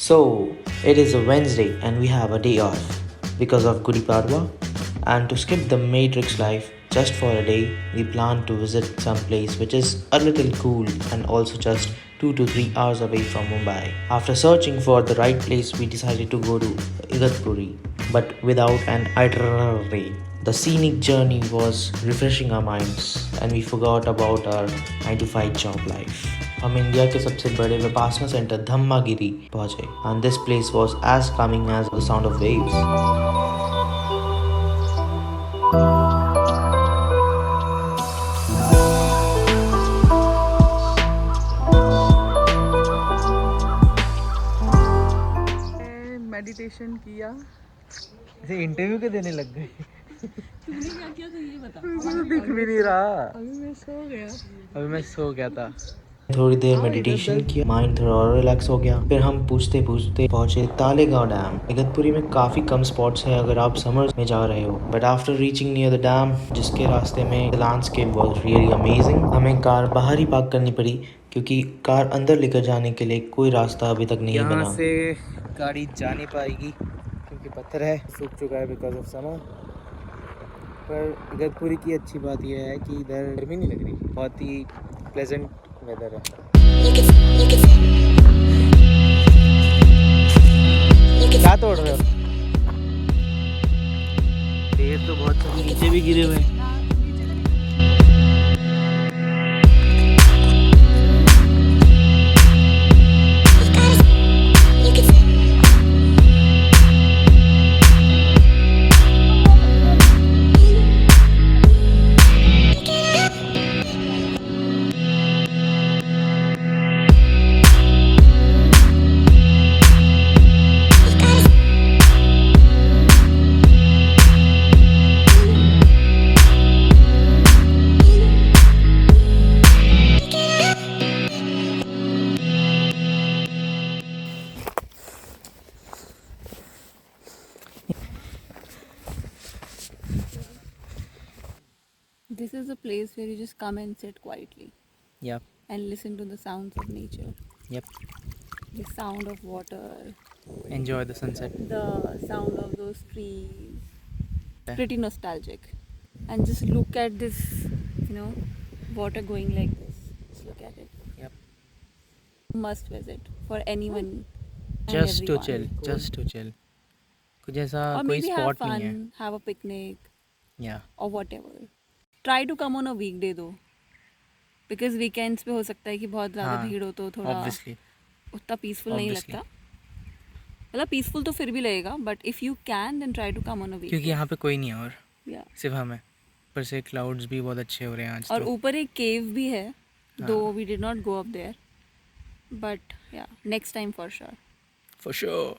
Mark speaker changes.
Speaker 1: So, it is a Wednesday and we have a day off because of Gudi Padwa. And to skip the Matrix life just for a day, we plan to visit some place which is a little cool and also just 2 to 3 hours away from Mumbai. After searching for the right place, we decided to go to Igatpuri, but without an itinerary. The scenic journey was refreshing our minds and we forgot about our 9 to 5 job life. हम India के सबसे बड़े Vipassana centre धम्मागिरी पहुंचे and this place was as calming as the sound of waves.
Speaker 2: Meditation किया।
Speaker 3: इसे interview के देने लग गए।
Speaker 2: तुमने क्या किया था ये बता।
Speaker 3: मुझे दिख भी नहीं रहा।
Speaker 2: अभी मैं सो गया
Speaker 3: था।
Speaker 1: थोड़ी देर मेडिटेशन किया, माइंड थोड़ा और रिलैक्स हो गया। फिर हम पूछते पूछते पहुंचे तालेगांव डैम। इगतपुरी में काफी कम स्पॉट्स हैं अगर आप समर में जा रहे हो, but after reaching near the dam, जिसके रास्ते में the landscape was really amazing. हमें कार बाहर ही पार्क करनी पड़ी क्योंकि कार अंदर लेकर जाने के लिए कोई रास्ता अभी तक नहीं बना।
Speaker 3: यहाँ से गाड़ी जा नहीं पाएगी क्योंकि पत्थर है, सूख चुका है बिकॉज ऑफ समर। पर इगतपुरी की अच्छी बात यह है कि इधर गर्मी नहीं लग रही, बहुत ही प्लेजेंट वेदर है। क्या तोड़ रहे हो? पेड़ तो बहुत सारे नीचे भी गिरे हुए हैं।
Speaker 2: This is a place where you just come and sit quietly.
Speaker 3: Yep.
Speaker 2: And listen to the sounds of nature.
Speaker 3: Yep.
Speaker 2: The sound of water.
Speaker 3: Enjoy the sunset.
Speaker 2: The sound of those trees. Yeah. Pretty nostalgic. And just look at this, water going like this. Just look at it.
Speaker 3: Yep.
Speaker 2: Must visit for anyone.
Speaker 3: Just to chill. Just to chill. कुछ ऐसा कोई spot नहीं है.
Speaker 2: Have a picnic.
Speaker 3: Yeah.
Speaker 2: Or whatever. Try to come on a weekday though, because weekends पे हो सकता है कि बहुत ज़्यादा भीड़ हो तो थोड़ा उतना पीसफुल नहीं लगता। मतलब पीसफुल तो फिर भी लगेगा, but if you can then try to come on a week,
Speaker 3: क्योंकि यहाँ पे कोई नहीं है और सिर्फ हम हैं। ऊपर से क्लाउड्स भी बहुत अच्छे हो रहे हैं आज।
Speaker 2: और ऊपर एक केव भी है, though we did not go up there, but yeah next time for sure.
Speaker 3: For sure.